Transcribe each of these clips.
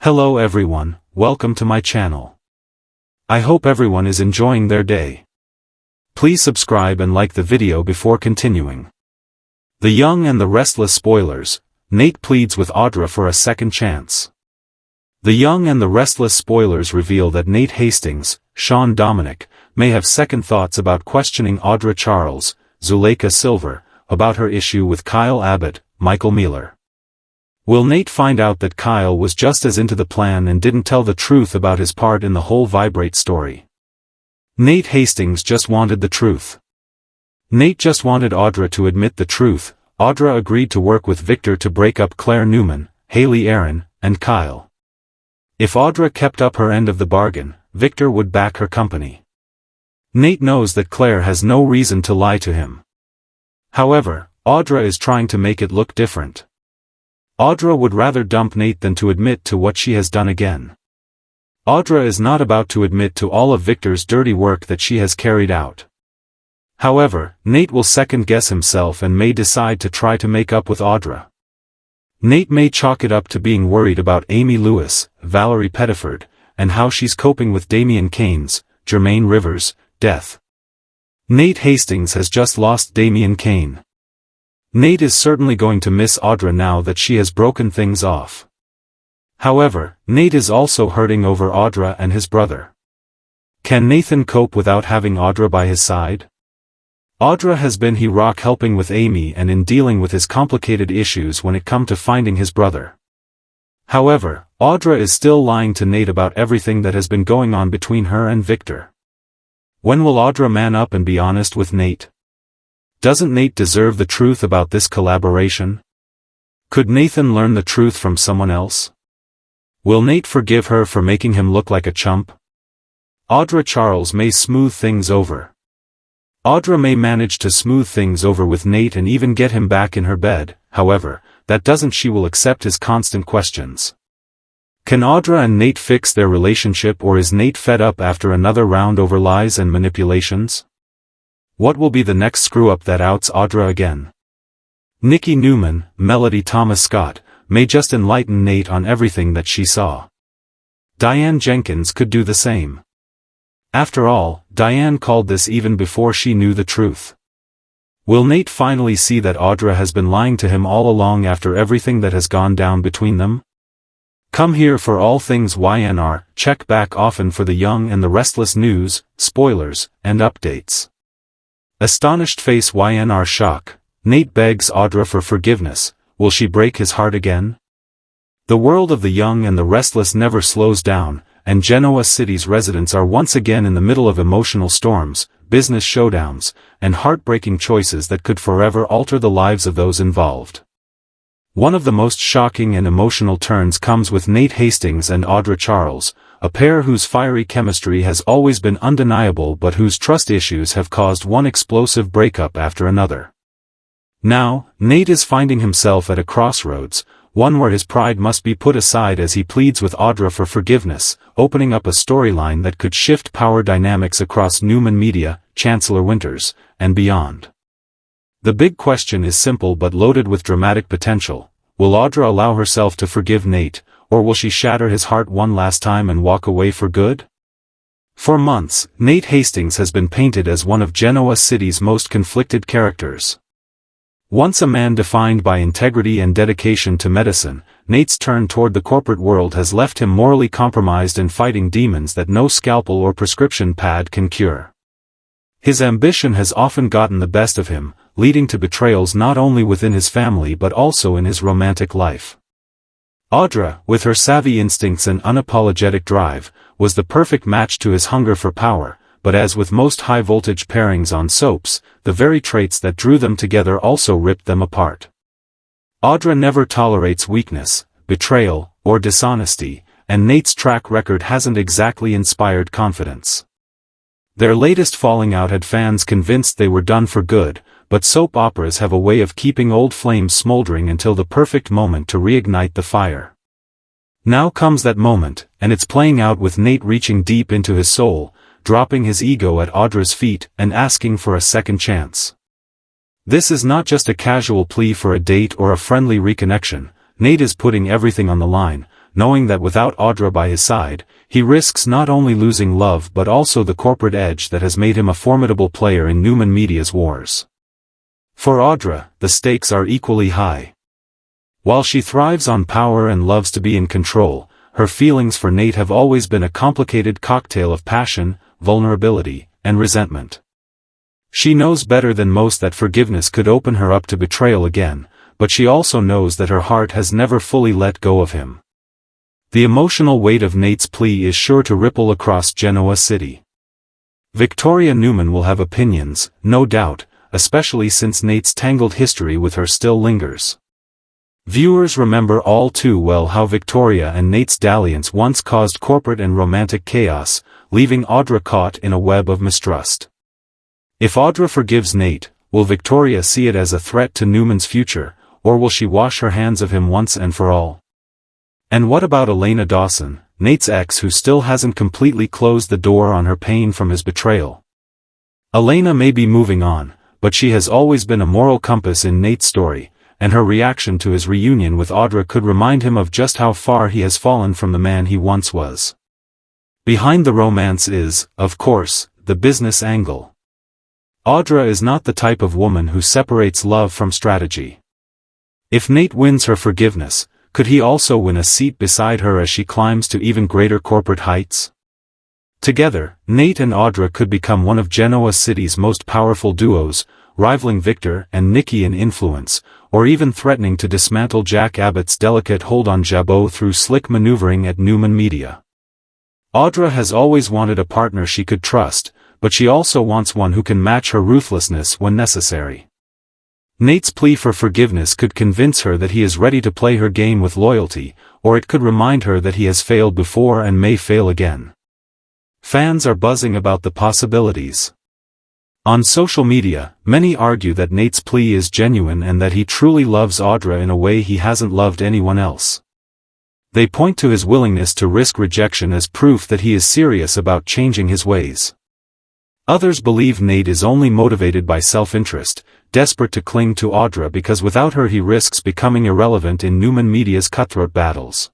Hello everyone, welcome to my channel. I hope everyone is enjoying their day. Please subscribe and like the video before continuing. The Young and the Restless spoilers. Nate pleads with Audra for a second chance. The Young and the Restless spoilers reveal that Nate Hastings, Sean Dominic, may have second thoughts about questioning Audra Charles, Zuleika Silver, about her issue with Kyle Abbott, Michael Mealer. Will Nate find out that Kyle was just as into the plan and didn't tell the truth about his part in the whole Vibrate story? Nate Hastings just wanted the truth. Nate just wanted Audra to admit the truth. Audra agreed to work with Victor to break up Claire Newman, Haley Aaron, and Kyle. If Audra kept up her end of the bargain, Victor would back her company. Nate knows that Claire has no reason to lie to him. However, Audra is trying to make it look different. Audra would rather dump Nate than to admit to what she has done again. Audra is not about to admit to all of Victor's dirty work that she has carried out. However, Nate will second-guess himself and may decide to try to make up with Audra. Nate may chalk it up to being worried about Amy Lewis, Valerie Pettiford, and how she's coping with Damian Kane's, Jermaine Rivers, death. Nate Hastings has just lost Damian Kane. Nate is certainly going to miss Audra now that she has broken things off. However, Nate is also hurting over Audra and his brother. Can Nathan cope without having Audra by his side? Audra has been his rock helping with Amy and in dealing with his complicated issues when it comes to finding his brother. However, Audra is still lying to Nate about everything that has been going on between her and Victor. When will Audra man up and be honest with Nate? Doesn't Nate deserve the truth about this collaboration? Could Nathan learn the truth from someone else? Will Nate forgive her for making him look like a chump? Audra Charles may smooth things over. Audra may manage to smooth things over with Nate and even get him back in her bed. However, that doesn't she will accept his constant questions. Can Audra and Nate fix their relationship, or is Nate fed up after another round over lies and manipulations? What will be the next screw-up that outs Audra again? Nikki Newman, Melody Thomas Scott, may just enlighten Nate on everything that she saw. Diane Jenkins could do the same. After all, Diane called this even before she knew the truth. Will Nate finally see that Audra has been lying to him all along after everything that has gone down between them? Come here for all things Y&R, check back often for the Young and the Restless news, spoilers, and updates. Astonished face Y&R shock. Nate begs Audra for forgiveness. Will she break his heart again? The world of the Young and the Restless never slows down, and Genoa City's residents are once again in the middle of emotional storms, business showdowns, and heartbreaking choices that could forever alter the lives of those involved. One of the most shocking and emotional turns comes with Nate Hastings and Audra Charles, a pair whose fiery chemistry has always been undeniable but whose trust issues have caused one explosive breakup after another. Now, Nate is finding himself at a crossroads, one where his pride must be put aside as he pleads with Audra for forgiveness, opening up a storyline that could shift power dynamics across Newman Media, Chancellor Winters, and beyond. The big question is simple but loaded with dramatic potential. Will Audra allow herself to forgive Nate, or will she shatter his heart one last time and walk away for good? For months, Nate Hastings has been painted as one of Genoa City's most conflicted characters. Once a man defined by integrity and dedication to medicine, Nate's turn toward the corporate world has left him morally compromised and fighting demons that no scalpel or prescription pad can cure. His ambition has often gotten the best of him, leading to betrayals not only within his family but also in his romantic life. Audra, with her savvy instincts and unapologetic drive, was the perfect match to his hunger for power, but as with most high-voltage pairings on soaps, the very traits that drew them together also ripped them apart. Audra never tolerates weakness, betrayal, or dishonesty, and Nate's track record hasn't exactly inspired confidence. Their latest falling out had fans convinced they were done for good, but soap operas have a way of keeping old flames smoldering until the perfect moment to reignite the fire. Now comes that moment, and it's playing out with Nate reaching deep into his soul, dropping his ego at Audra's feet and asking for a second chance. This is not just a casual plea for a date or a friendly reconnection. Nate is putting everything on the line, knowing that without Audra by his side, he risks not only losing love but also the corporate edge that has made him a formidable player in Newman Media's wars. For Audra, the stakes are equally high. While she thrives on power and loves to be in control, her feelings for Nate have always been a complicated cocktail of passion, vulnerability, and resentment. She knows better than most that forgiveness could open her up to betrayal again, but she also knows that her heart has never fully let go of him. The emotional weight of Nate's plea is sure to ripple across Genoa City. Victoria Newman will have opinions, no doubt, especially since Nate's tangled history with her still lingers. Viewers remember all too well how Victoria and Nate's dalliance once caused corporate and romantic chaos, leaving Audra caught in a web of mistrust. If Audra forgives Nate, will Victoria see it as a threat to Newman's future, or will she wash her hands of him once and for all? And what about Elena Dawson, Nate's ex, who still hasn't completely closed the door on her pain from his betrayal? Elena may be moving on, but she has always been a moral compass in Nate's story, and her reaction to his reunion with Audra could remind him of just how far he has fallen from the man he once was. Behind the romance is, of course, the business angle. Audra is not the type of woman who separates love from strategy. If Nate wins her forgiveness, could he also win a seat beside her as she climbs to even greater corporate heights? Together, Nate and Audra could become one of Genoa City's most powerful duos, rivaling Victor and Nikki in influence, or even threatening to dismantle Jack Abbott's delicate hold on Jabot through slick maneuvering at Newman Media. Audra has always wanted a partner she could trust, but she also wants one who can match her ruthlessness when necessary. Nate's plea for forgiveness could convince her that he is ready to play her game with loyalty, or it could remind her that he has failed before and may fail again. Fans are buzzing about the possibilities. On social media, many argue that Nate's plea is genuine and that he truly loves Audra in a way he hasn't loved anyone else. They point to his willingness to risk rejection as proof that he is serious about changing his ways. Others believe Nate is only motivated by self-interest, desperate to cling to Audra because without her he risks becoming irrelevant in Newman Media's cutthroat battles.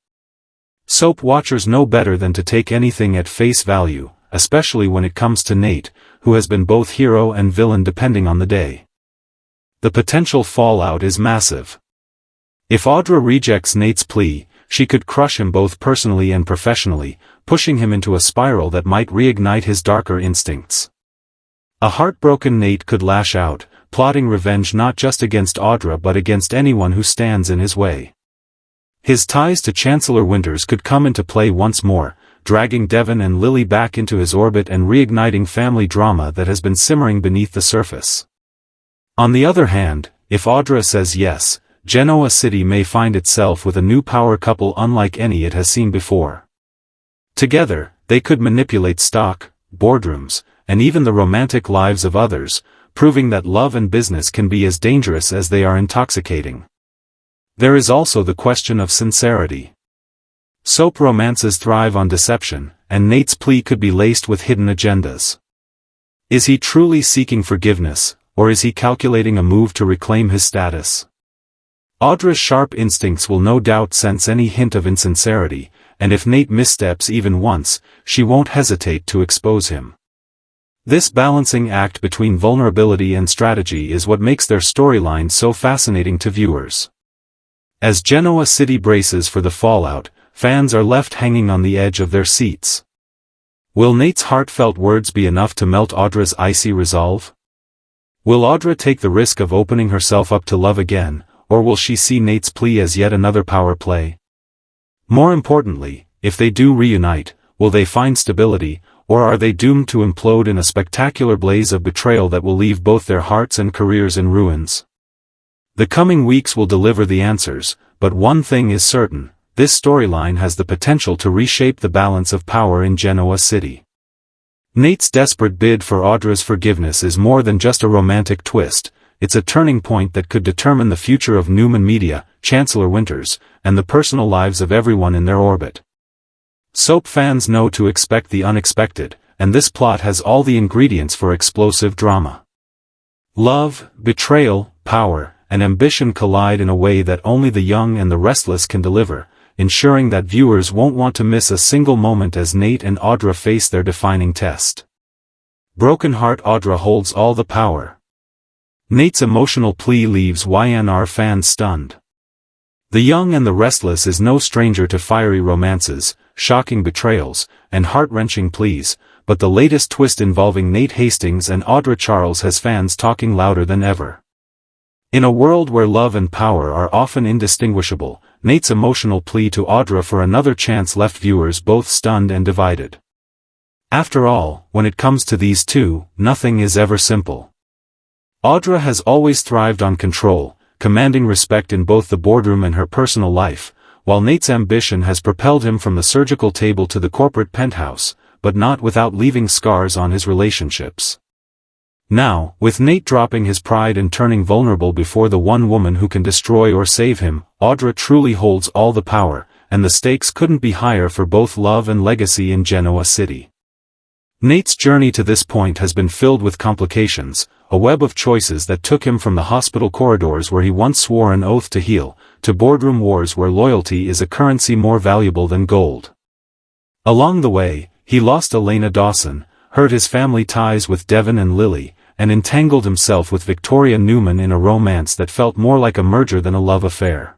Soap watchers know better than to take anything at face value, especially when it comes to Nate, who has been both hero and villain depending on the day. The potential fallout is massive. If Audra rejects Nate's plea, she could crush him both personally and professionally, pushing him into a spiral that might reignite his darker instincts. A heartbroken Nate could lash out, plotting revenge not just against Audra but against anyone who stands in his way. His ties to Chancellor Winters could come into play once more, dragging Devon and Lily back into his orbit and reigniting family drama that has been simmering beneath the surface. On the other hand, if Audra says yes, Genoa City may find itself with a new power couple unlike any it has seen before. Together, they could manipulate stock, boardrooms, and even the romantic lives of others, proving that love and business can be as dangerous as they are intoxicating. There is also the question of sincerity. Soap romances thrive on deception, and Nate's plea could be laced with hidden agendas. Is he truly seeking forgiveness, or is he calculating a move to reclaim his status? Audra's sharp instincts will no doubt sense any hint of insincerity, and if Nate missteps even once, she won't hesitate to expose him. This balancing act between vulnerability and strategy is what makes their storyline so fascinating to viewers. As Genoa City braces for the fallout, fans are left hanging on the edge of their seats. Will Nate's heartfelt words be enough to melt Audra's icy resolve? Will Audra take the risk of opening herself up to love again, or will she see Nate's plea as yet another power play? More importantly, if they do reunite, will they find stability, or are they doomed to implode in a spectacular blaze of betrayal that will leave both their hearts and careers in ruins? The coming weeks will deliver the answers, but one thing is certain, this storyline has the potential to reshape the balance of power in Genoa City. Nate's desperate bid for Audra's forgiveness is more than just a romantic twist, it's a turning point that could determine the future of Newman Media, Chancellor Winters, and the personal lives of everyone in their orbit. Soap fans know to expect the unexpected, and this plot has all the ingredients for explosive drama. Love, betrayal, power, and ambition collide in a way that only the young and the restless can deliver, ensuring that viewers won't want to miss a single moment as Nate and Audra face their defining test. Broken heart. Audra holds all the power. Nate's emotional plea leaves Y&R fans stunned. The Young and the Restless is no stranger to fiery romances, shocking betrayals, and heart-wrenching pleas, but the latest twist involving Nate Hastings and Audra Charles has fans talking louder than ever. In a world where love and power are often indistinguishable, Nate's emotional plea to Audra for another chance left viewers both stunned and divided. After all, when it comes to these two, nothing is ever simple. Audra has always thrived on control, commanding respect in both the boardroom and her personal life, while Nate's ambition has propelled him from the surgical table to the corporate penthouse, but not without leaving scars on his relationships. Now, with Nate dropping his pride and turning vulnerable before the one woman who can destroy or save him, Audra truly holds all the power, and the stakes couldn't be higher for both love and legacy in Genoa City. Nate's journey to this point has been filled with complications, a web of choices that took him from the hospital corridors where he once swore an oath to heal, to boardroom wars where loyalty is a currency more valuable than gold. Along the way, he lost Elena Dawson, hurt his family ties with Devon and Lily, and entangled himself with Victoria Newman in a romance that felt more like a merger than a love affair.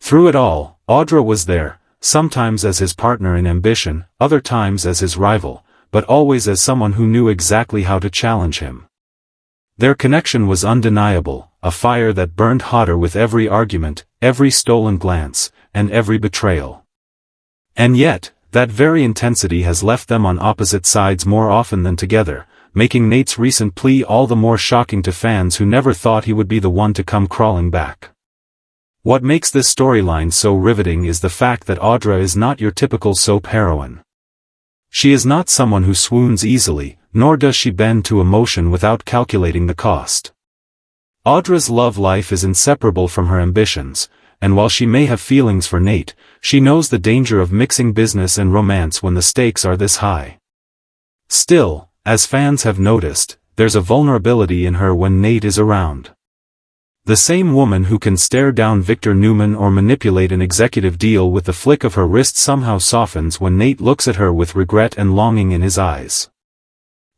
Through it all, Audra was there, sometimes as his partner in ambition, other times as his rival, but always as someone who knew exactly how to challenge him. Their connection was undeniable, a fire that burned hotter with every argument, every stolen glance, and every betrayal. And yet, that very intensity has left them on opposite sides more often than together, making Nate's recent plea all the more shocking to fans who never thought he would be the one to come crawling back. What makes this storyline so riveting is the fact that Audra is not your typical soap heroine. She is not someone who swoons easily, nor does she bend to emotion without calculating the cost. Audra's love life is inseparable from her ambitions, and while she may have feelings for Nate, she knows the danger of mixing business and romance when the stakes are this high. Still, as fans have noticed, there's a vulnerability in her when Nate is around. The same woman who can stare down Victor Newman or manipulate an executive deal with the flick of her wrist somehow softens when Nate looks at her with regret and longing in his eyes.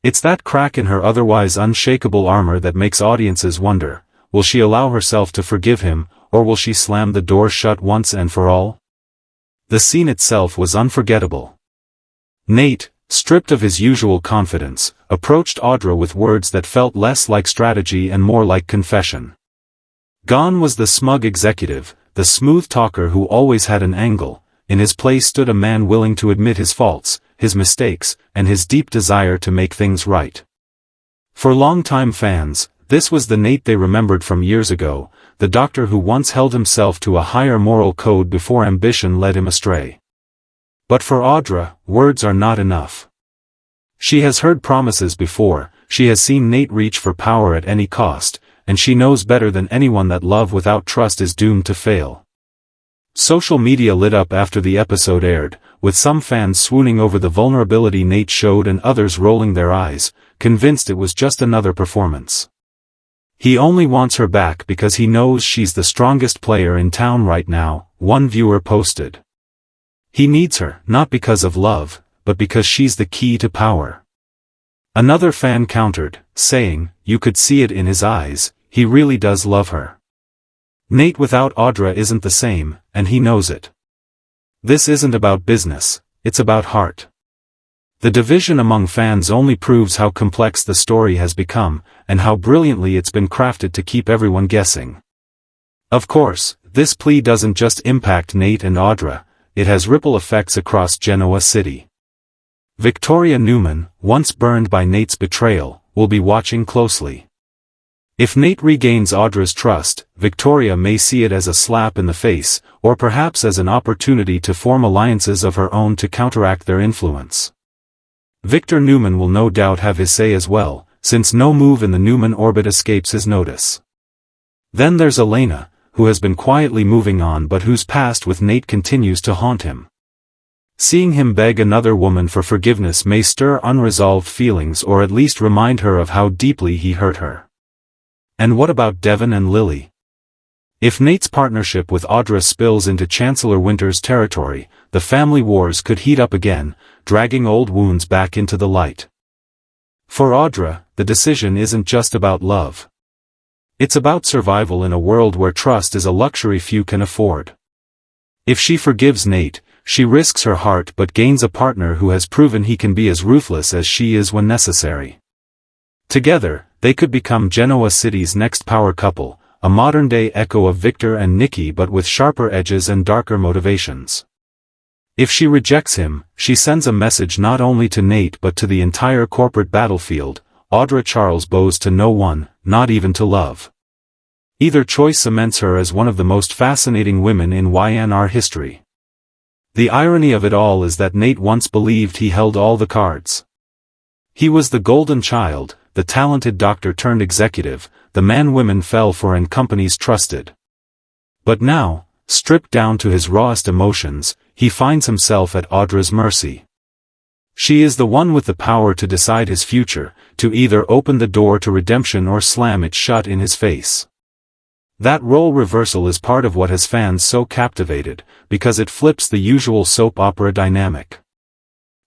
It's that crack in her otherwise unshakable armor that makes audiences wonder, will she allow herself to forgive him, or will she slam the door shut once and for all? The scene itself was unforgettable. Nate, stripped of his usual confidence, approached Audra with words that felt less like strategy and more like confession. Gone was the smug executive, the smooth talker who always had an angle. In his place stood a man willing to admit his faults, his mistakes, and his deep desire to make things right. For longtime fans, this was the Nate they remembered from years ago, the doctor who once held himself to a higher moral code before ambition led him astray. But for Audra, words are not enough. She has heard promises before, she has seen Nate reach for power at any cost, and she knows better than anyone that love without trust is doomed to fail. Social media lit up after the episode aired, with some fans swooning over the vulnerability Nate showed and others rolling their eyes, convinced it was just another performance. He only wants her back because he knows she's the strongest player in town right now, one viewer posted. He needs her, not because of love, but because she's the key to power. Another fan countered, saying, you could see it in his eyes, he really does love her. Nate without Audra isn't the same, and he knows it. This isn't about business, it's about heart. The division among fans only proves how complex the story has become, and how brilliantly it's been crafted to keep everyone guessing. Of course, this plea doesn't just impact Nate and Audra, it has ripple effects across Genoa City. Victoria Newman, once burned by Nate's betrayal, will be watching closely. If Nate regains Audra's trust, Victoria may see it as a slap in the face, or perhaps as an opportunity to form alliances of her own to counteract their influence. Victor Newman will no doubt have his say as well, since no move in the Newman orbit escapes his notice. Then there's Elena, who has been quietly moving on but whose past with Nate continues to haunt him. Seeing him beg another woman for forgiveness may stir unresolved feelings or at least remind her of how deeply he hurt her. And what about Devon and Lily? If Nate's partnership with Audra spills into Chancellor Winter's territory, the family wars could heat up again, dragging old wounds back into the light. For Audra, the decision isn't just about love. It's about survival in a world where trust is a luxury few can afford. If she forgives Nate, she risks her heart but gains a partner who has proven he can be as ruthless as she is when necessary. Together, they could become Genoa City's next power couple, a modern-day echo of Victor and Nikki but with sharper edges and darker motivations. If she rejects him, she sends a message not only to Nate but to the entire corporate battlefield: Audra Charles bows to no one, not even to love. Either choice cements her as one of the most fascinating women in Y&R history. The irony of it all is that Nate once believed he held all the cards. He was the golden child, the talented doctor turned executive, the man women fell for and companies trusted. But now, stripped down to his rawest emotions, he finds himself at Audra's mercy. She is the one with the power to decide his future, to either open the door to redemption or slam it shut in his face. That role reversal is part of what has fans so captivated, because it flips the usual soap opera dynamic.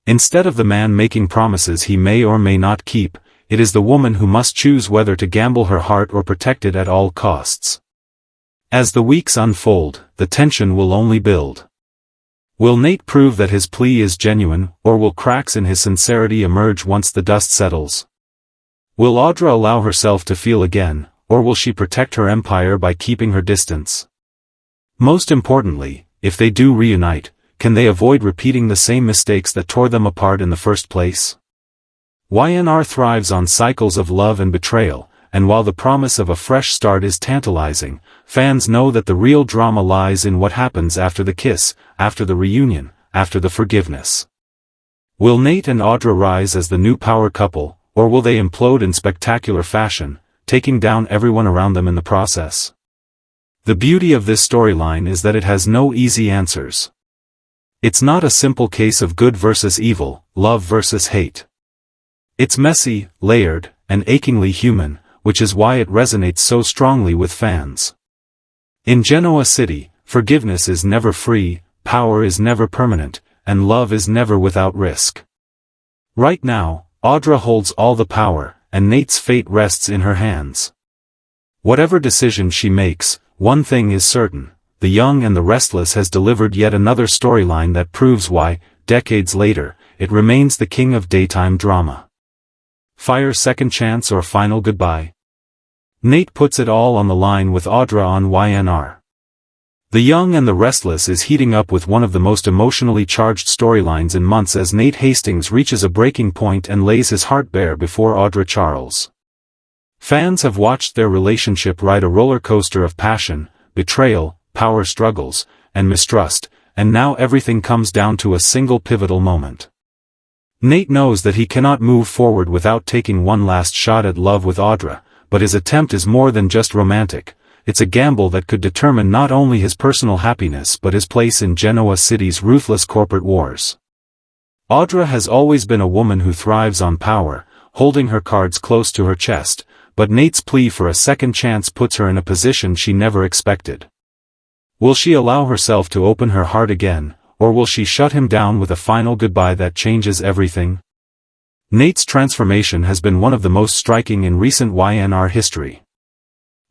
Instead of the man making promises he may or may not keep, it is the woman who must choose whether to gamble her heart or protect it at all costs. As the weeks unfold, the tension will only build. Will Nate prove that his plea is genuine, or will cracks in his sincerity emerge once the dust settles? Will Audra allow herself to feel again, or will she protect her empire by keeping her distance? Most importantly, if they do reunite, can they avoid repeating the same mistakes that tore them apart in the first place? Y&R thrives on cycles of love and betrayal, and while the promise of a fresh start is tantalizing, fans know that the real drama lies in what happens after the kiss, after the reunion, after the forgiveness. Will Nate and Audra rise as the new power couple, or will they implode in spectacular fashion, taking down everyone around them in the process? The beauty of this storyline is that it has no easy answers. It's not a simple case of good versus evil, love versus hate. It's messy, layered, and achingly human, which is why it resonates so strongly with fans. In Genoa City, forgiveness is never free, power is never permanent, and love is never without risk. Right now, Audra holds all the power, and Nate's fate rests in her hands. Whatever decision she makes, one thing is certain: The Young and the Restless has delivered yet another storyline that proves why, decades later, it remains the king of daytime drama. Fire second chance or final goodbye? Nate puts it all on the line with Audra on Y&R. The Young and the Restless is heating up with one of the most emotionally charged storylines in months as Nate Hastings reaches a breaking point and lays his heart bare before Audra Charles. Fans have watched their relationship ride a roller coaster of passion, betrayal, power struggles, and mistrust, and now everything comes down to a single pivotal moment. Nate knows that he cannot move forward without taking one last shot at love with Audra, but his attempt is more than just romantic. It's a gamble that could determine not only his personal happiness but his place in Genoa City's ruthless corporate wars. Audra has always been a woman who thrives on power, holding her cards close to her chest, but Nate's plea for a second chance puts her in a position she never expected. Will she allow herself to open her heart again, or will she shut him down with a final goodbye that changes everything? Nate's transformation has been one of the most striking in recent Y&R history.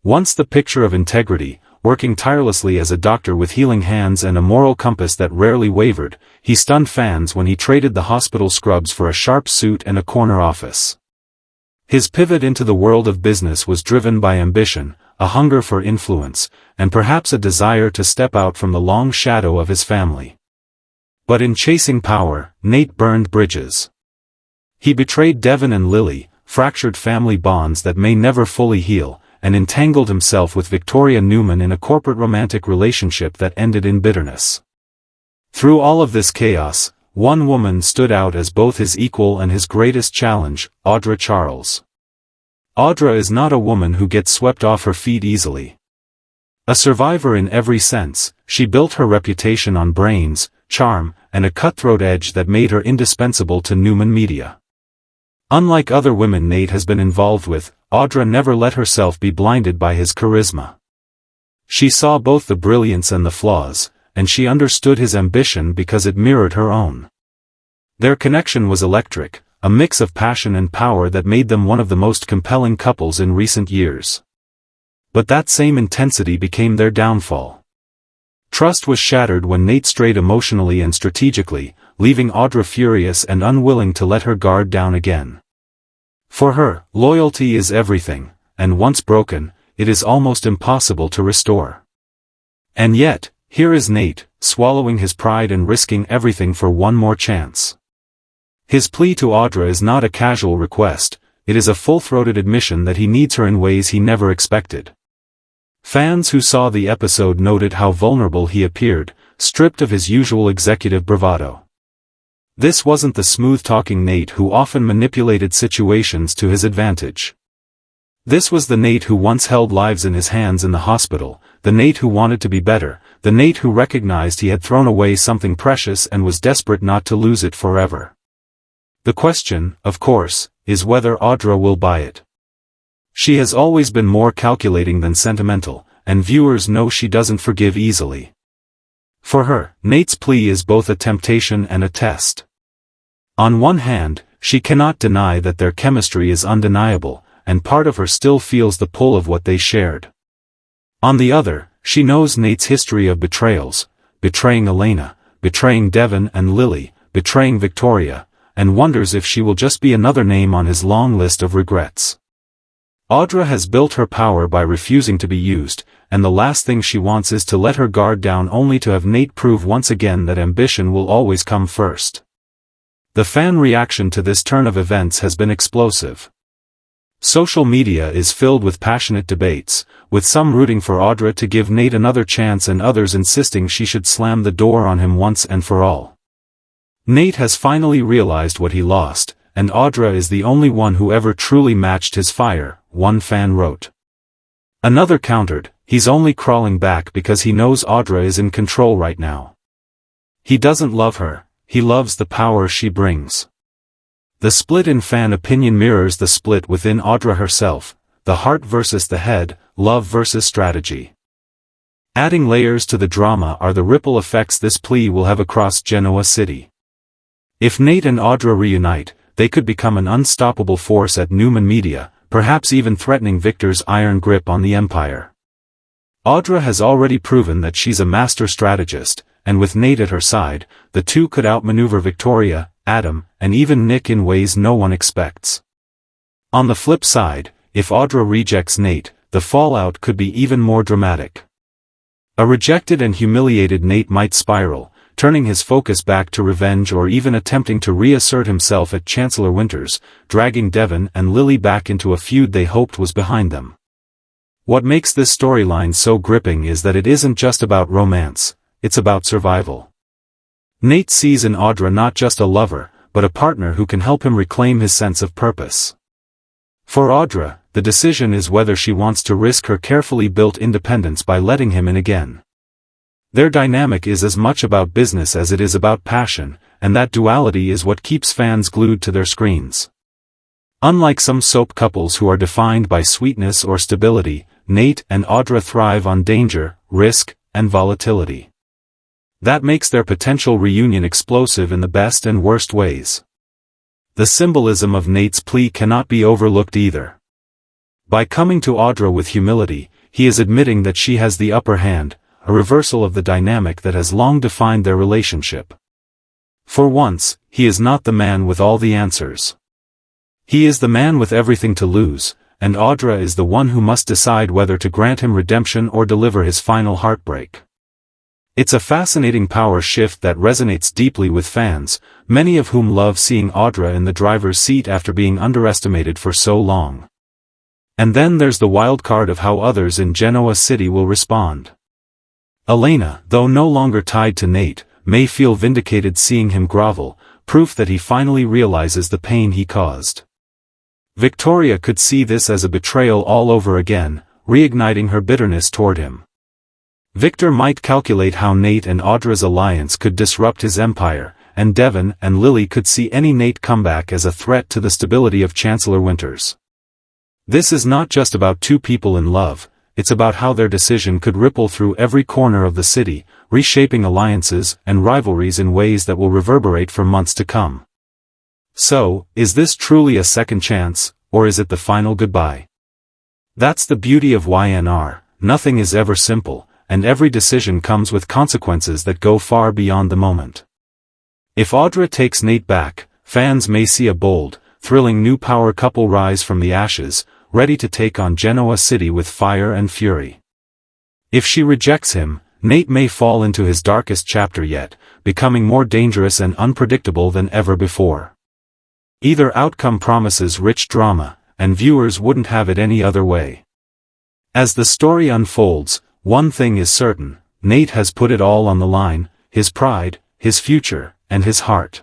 Once the picture of integrity, working tirelessly as a doctor with healing hands and a moral compass that rarely wavered, he stunned fans when he traded the hospital scrubs for a sharp suit and a corner office. His pivot into the world of business was driven by ambition, a hunger for influence, and perhaps a desire to step out from the long shadow of his family. But in chasing power, Nate burned bridges. He betrayed Devon and Lily, fractured family bonds that may never fully heal, and entangled himself with Victoria Newman in a corporate romantic relationship that ended in bitterness. Through all of this chaos, one woman stood out as both his equal and his greatest challenge: Audra Charles. Audra is not a woman who gets swept off her feet easily. A survivor in every sense, she built her reputation on brains, charm, and a cutthroat edge that made her indispensable to Newman Media. Unlike other women Nate has been involved with, Audra never let herself be blinded by his charisma. She saw both the brilliance and the flaws, and she understood his ambition because it mirrored her own. Their connection was electric, a mix of passion and power that made them one of the most compelling couples in recent years. But that same intensity became their downfall. Trust was shattered when Nate strayed emotionally and strategically, leaving Audra furious and unwilling to let her guard down again. For her, loyalty is everything, and once broken, it is almost impossible to restore. And yet, here is Nate, swallowing his pride and risking everything for one more chance. His plea to Audra is not a casual request, it is a full-throated admission that he needs her in ways he never expected. Fans who saw the episode noted how vulnerable he appeared, stripped of his usual executive bravado. This wasn't the smooth-talking Nate who often manipulated situations to his advantage. This was the Nate who once held lives in his hands in the hospital, the Nate who wanted to be better, the Nate who recognized he had thrown away something precious and was desperate not to lose it forever. The question, of course, is whether Audra will buy it. She has always been more calculating than sentimental, and viewers know she doesn't forgive easily. For her, Nate's plea is both a temptation and a test. On one hand, she cannot deny that their chemistry is undeniable, and part of her still feels the pull of what they shared. On the other, she knows Nate's history of betrayals, betraying Elena, betraying Devon and Lily, betraying Victoria, and wonders if she will just be another name on his long list of regrets. Audra has built her power by refusing to be used, and the last thing she wants is to let her guard down only to have Nate prove once again that ambition will always come first. The fan reaction to this turn of events has been explosive. Social media is filled with passionate debates, with some rooting for Audra to give Nate another chance and others insisting she should slam the door on him once and for all. Nate has finally realized what he lost, and Audra is the only one who ever truly matched his fire, one fan wrote. Another countered, he's only crawling back because he knows Audra is in control right now. He doesn't love her, he loves the power she brings. The split in fan opinion mirrors the split within Audra herself, the heart versus the head, love versus strategy. Adding layers to the drama are the ripple effects this plea will have across Genoa City. If Nate and Audra reunite, they could become an unstoppable force at Newman Media, perhaps even threatening Victor's iron grip on the empire. Audra has already proven that she's a master strategist, and with Nate at her side, the two could outmaneuver Victoria, Adam, and even Nick in ways no one expects. On the flip side, if Audra rejects Nate, the fallout could be even more dramatic. A rejected and humiliated Nate might spiral, turning his focus back to revenge or even attempting to reassert himself at Chancellor Winters, dragging Devon and Lily back into a feud they hoped was behind them. What makes this storyline so gripping is that it isn't just about romance, it's about survival. Nate sees in Audra not just a lover, but a partner who can help him reclaim his sense of purpose. For Audra, the decision is whether she wants to risk her carefully built independence by letting him in again. Their dynamic is as much about business as it is about passion, and that duality is what keeps fans glued to their screens. Unlike some soap couples who are defined by sweetness or stability, Nate and Audra thrive on danger, risk, and volatility. That makes their potential reunion explosive in the best and worst ways. The symbolism of Nate's plea cannot be overlooked either. By coming to Audra with humility, he is admitting that she has the upper hand, a reversal of the dynamic that has long defined their relationship. For once, he is not the man with all the answers. He is the man with everything to lose, and Audra is the one who must decide whether to grant him redemption or deliver his final heartbreak. It's a fascinating power shift that resonates deeply with fans, many of whom love seeing Audra in the driver's seat after being underestimated for so long. And then there's the wild card of how others in Genoa City will respond. Elena, though no longer tied to Nate, may feel vindicated seeing him grovel, proof that he finally realizes the pain he caused. Victoria could see this as a betrayal all over again, reigniting her bitterness toward him. Victor might calculate how Nate and Audra's alliance could disrupt his empire, and Devon and Lily could see any Nate comeback as a threat to the stability of Chancellor Winters. This is not just about two people in love, it's about how their decision could ripple through every corner of the city, reshaping alliances and rivalries in ways that will reverberate for months to come. So, is this truly a second chance, or is it the final goodbye? That's the beauty of Y&R, nothing is ever simple, and every decision comes with consequences that go far beyond the moment. If Audra takes Nate back, fans may see a bold, thrilling new power couple rise from the ashes, ready to take on Genoa City with fire and fury. If she rejects him, Nate may fall into his darkest chapter yet, becoming more dangerous and unpredictable than ever before. Either outcome promises rich drama, and viewers wouldn't have it any other way. As the story unfolds, one thing is certain, Nate has put it all on the line, his pride, his future, and his heart.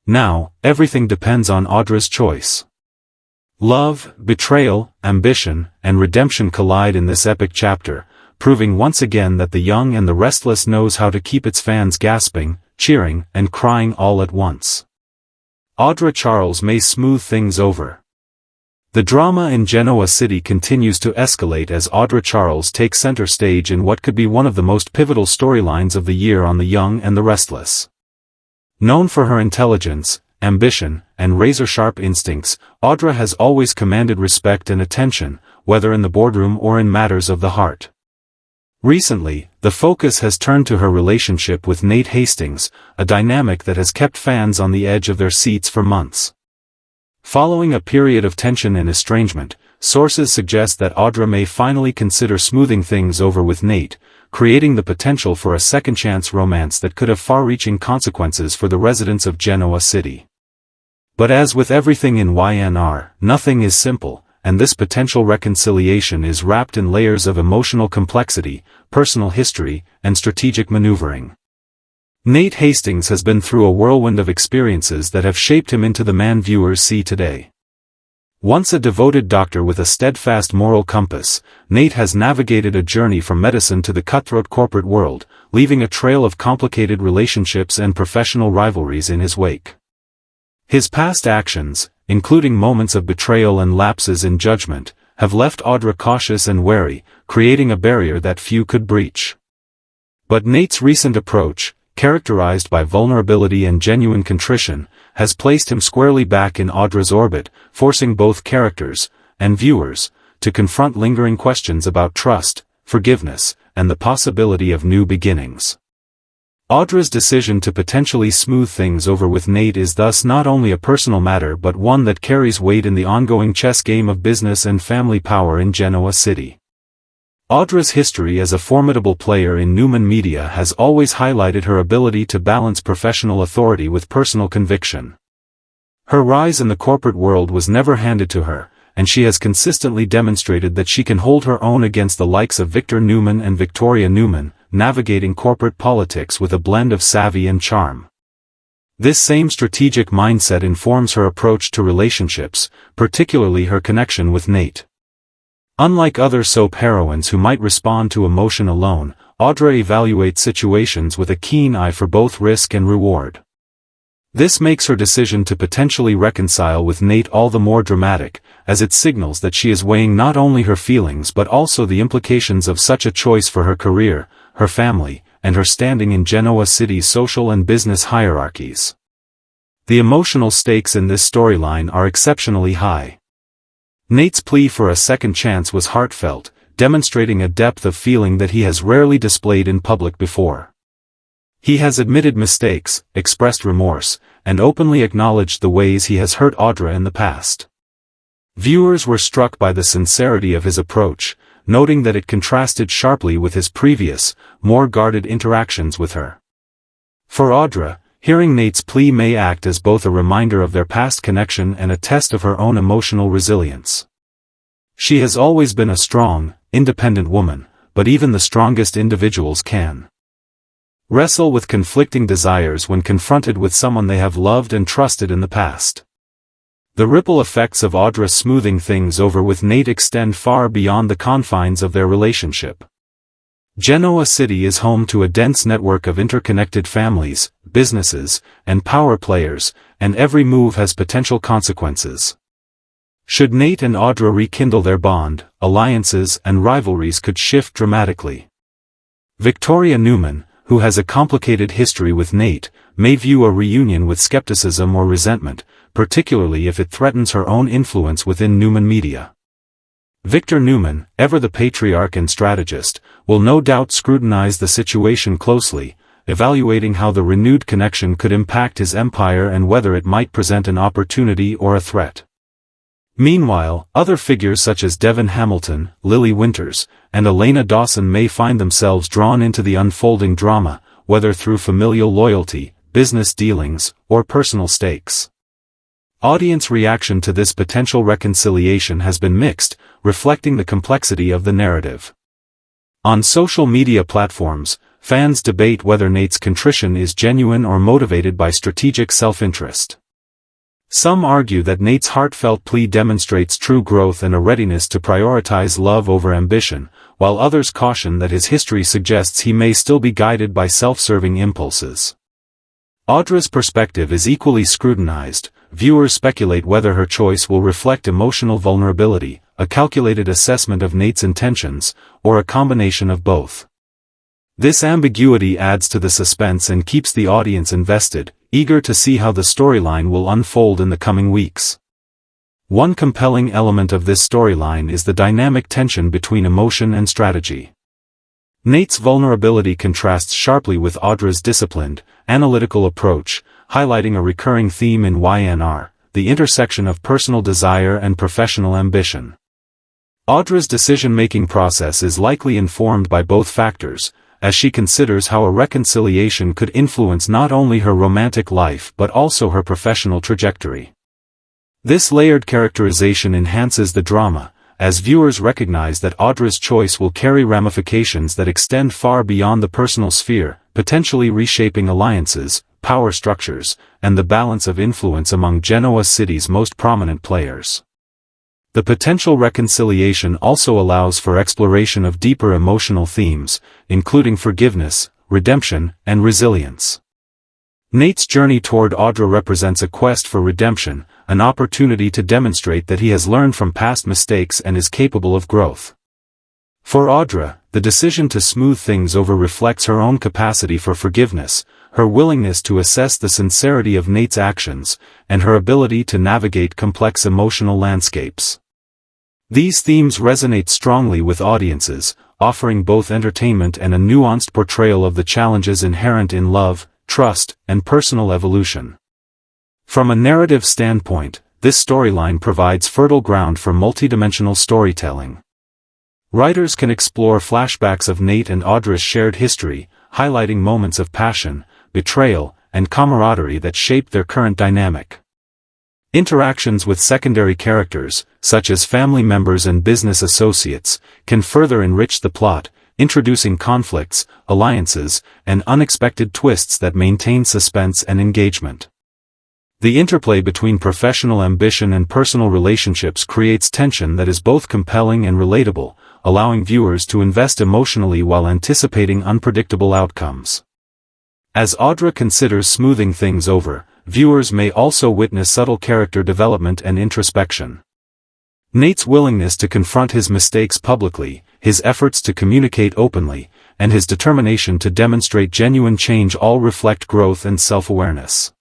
Now, everything depends on Audra's choice. Love, betrayal, ambition, and redemption collide in this epic chapter, proving once again that the young and the restless knows how to keep its fans gasping, cheering, and crying all at once. Audra Charles may smooth things over. The drama in Genoa City continues to escalate as Audra Charles takes center stage in what could be one of the most pivotal storylines of the year on The Young and the Restless. Known for her intelligence, ambition, and razor-sharp instincts, Audra has always commanded respect and attention, whether in the boardroom or in matters of the heart. Recently, the focus has turned to her relationship with Nate Hastings, a dynamic that has kept fans on the edge of their seats for months. Following a period of tension and estrangement, sources suggest that Audra may finally consider smoothing things over with Nate, creating the potential for a second-chance romance that could have far-reaching consequences for the residents of Genoa City. But as with everything in Y&R, nothing is simple, and this potential reconciliation is wrapped in layers of emotional complexity, personal history, and strategic maneuvering. Nate Hastings has been through a whirlwind of experiences that have shaped him into the man viewers see today. Once a devoted doctor with a steadfast moral compass, Nate has navigated a journey from medicine to the cutthroat corporate world, leaving a trail of complicated relationships and professional rivalries in his wake. His past actions, including moments of betrayal and lapses in judgment, have left Audra cautious and wary, creating a barrier that few could breach. But Nate's recent approach, characterized by vulnerability and genuine contrition, has placed him squarely back in Audra's orbit, forcing both characters, and viewers, to confront lingering questions about trust, forgiveness, and the possibility of new beginnings. Audra's decision to potentially smooth things over with Nate is thus not only a personal matter but one that carries weight in the ongoing chess game of business and family power in Genoa City. Audra's history as a formidable player in Newman media has always highlighted her ability to balance professional authority with personal conviction. Her rise in the corporate world was never handed to her, and she has consistently demonstrated that she can hold her own against the likes of Victor Newman and Victoria Newman, navigating corporate politics with a blend of savvy and charm. This same strategic mindset informs her approach to relationships, particularly her connection with Nate. Unlike other soap heroines who might respond to emotion alone, Audra evaluates situations with a keen eye for both risk and reward. This makes her decision to potentially reconcile with Nate all the more dramatic, as it signals that she is weighing not only her feelings but also the implications of such a choice for her career, her family, and her standing in Genoa City's social and business hierarchies. The emotional stakes in this storyline are exceptionally high. Nate's plea for a second chance was heartfelt, demonstrating a depth of feeling that he has rarely displayed in public before. He has admitted mistakes, expressed remorse, and openly acknowledged the ways he has hurt Audra in the past. Viewers were struck by the sincerity of his approach, noting that it contrasted sharply with his previous, more guarded interactions with her. For Audra, hearing Nate's plea may act as both a reminder of their past connection and a test of her own emotional resilience. She has always been a strong, independent woman, but even the strongest individuals can wrestle with conflicting desires when confronted with someone they have loved and trusted in the past. The ripple effects of Audra smoothing things over with Nate extend far beyond the confines of their relationship. Genoa City is home to a dense network of interconnected families, businesses, and power players, and every move has potential consequences. Should Nate and Audra rekindle their bond, alliances and rivalries could shift dramatically. Victoria Newman, who has a complicated history with Nate, may view a reunion with skepticism or resentment, particularly if it threatens her own influence within Newman Media. Victor Newman, ever the patriarch and strategist, will no doubt scrutinize the situation closely, evaluating how the renewed connection could impact his empire and whether it might present an opportunity or a threat. Meanwhile, other figures such as Devon Hamilton, Lily Winters, and Elena Dawson may find themselves drawn into the unfolding drama, whether through familial loyalty, business dealings, or personal stakes. Audience reaction to this potential reconciliation has been mixed, reflecting the complexity of the narrative. On social media platforms, fans debate whether Nate's contrition is genuine or motivated by strategic self-interest. Some argue that Nate's heartfelt plea demonstrates true growth and a readiness to prioritize love over ambition, while others caution that his history suggests he may still be guided by self-serving impulses. Audra's perspective is equally scrutinized. Viewers speculate whether her choice will reflect emotional vulnerability, a calculated assessment of Nate's intentions, or a combination of both. This ambiguity adds to the suspense and keeps the audience invested, eager to see how the storyline will unfold in the coming weeks. One compelling element of this storyline is the dynamic tension between emotion and strategy. Nate's vulnerability contrasts sharply with Audra's disciplined, analytical approach, highlighting a recurring theme in Y&R, the intersection of personal desire and professional ambition. Audra's decision-making process is likely informed by both factors, as she considers how a reconciliation could influence not only her romantic life but also her professional trajectory. This layered characterization enhances the drama, as viewers recognize that Audra's choice will carry ramifications that extend far beyond the personal sphere, potentially reshaping alliances, power structures, and the balance of influence among Genoa City's most prominent players. The potential reconciliation also allows for exploration of deeper emotional themes, including forgiveness, redemption, and resilience. Nate's journey toward Audra represents a quest for redemption, an opportunity to demonstrate that he has learned from past mistakes and is capable of growth. For Audra, the decision to smooth things over reflects her own capacity for forgiveness, her willingness to assess the sincerity of Nate's actions, and her ability to navigate complex emotional landscapes. These themes resonate strongly with audiences, offering both entertainment and a nuanced portrayal of the challenges inherent in love, trust, and personal evolution. From a narrative standpoint, this storyline provides fertile ground for multidimensional storytelling. Writers can explore flashbacks of Nate and Audra's shared history, highlighting moments of passion, betrayal, and camaraderie that shaped their current dynamic. Interactions with secondary characters, such as family members and business associates, can further enrich the plot, introducing conflicts, alliances, and unexpected twists that maintain suspense and engagement. The interplay between professional ambition and personal relationships creates tension that is both compelling and relatable, allowing viewers to invest emotionally while anticipating unpredictable outcomes. As Audra considers smoothing things over, viewers may also witness subtle character development and introspection. Nate's willingness to confront his mistakes publicly, his efforts to communicate openly, and his determination to demonstrate genuine change all reflect growth and self-awareness.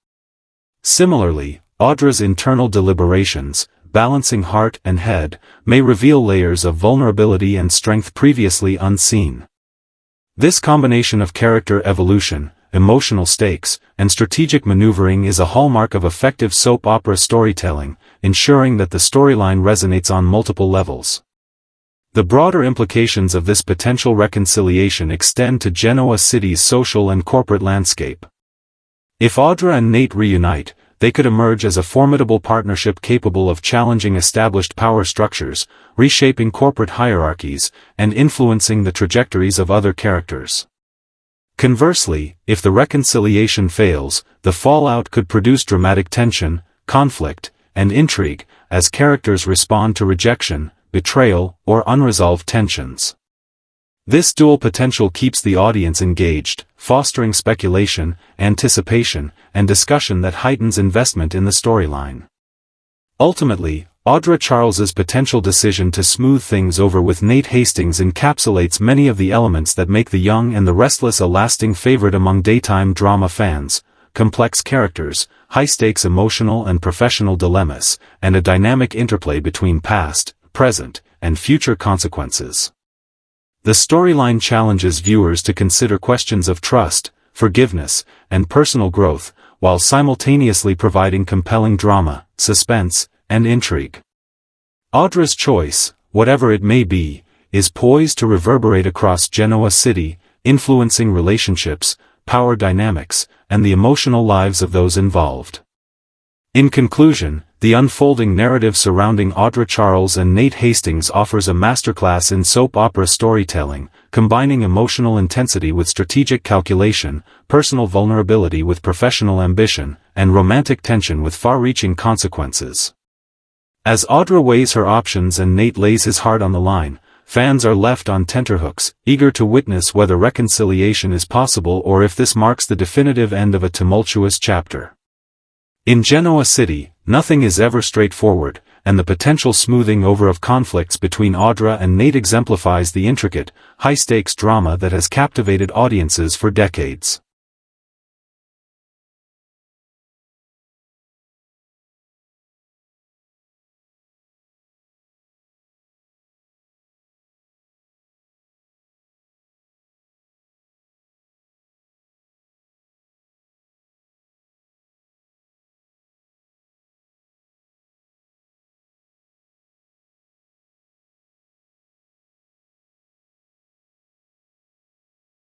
Similarly, Audra's internal deliberations, balancing heart and head, may reveal layers of vulnerability and strength previously unseen. This combination of character evolution, emotional stakes, and strategic maneuvering is a hallmark of effective soap opera storytelling, ensuring that the storyline resonates on multiple levels. The broader implications of this potential reconciliation extend to Genoa City's social and corporate landscape. If Audra and Nate reunite, they could emerge as a formidable partnership capable of challenging established power structures, reshaping corporate hierarchies, and influencing the trajectories of other characters. Conversely, if the reconciliation fails, the fallout could produce dramatic tension, conflict, and intrigue, as characters respond to rejection, betrayal, or unresolved tensions. This dual potential keeps the audience engaged, fostering speculation, anticipation, and discussion that heightens investment in the storyline. Ultimately, Audra Charles's potential decision to smooth things over with Nate Hastings encapsulates many of the elements that make The Young and the Restless a lasting favorite among daytime drama fans: complex characters, high-stakes emotional and professional dilemmas, and a dynamic interplay between past, present, and future consequences. The storyline challenges viewers to consider questions of trust, forgiveness, and personal growth, while simultaneously providing compelling drama, suspense, and intrigue. Audra's choice, whatever it may be, is poised to reverberate across Genoa City, influencing relationships, power dynamics, and the emotional lives of those involved. In conclusion, the unfolding narrative surrounding Audra Charles and Nate Hastings offers a masterclass in soap opera storytelling, combining emotional intensity with strategic calculation, personal vulnerability with professional ambition, and romantic tension with far-reaching consequences. As Audra weighs her options and Nate lays his heart on the line, fans are left on tenterhooks, eager to witness whether reconciliation is possible or if this marks the definitive end of a tumultuous chapter. In Genoa City, nothing is ever straightforward, and the potential smoothing over of conflicts between Audra and Nate exemplifies the intricate, high-stakes drama that has captivated audiences for decades.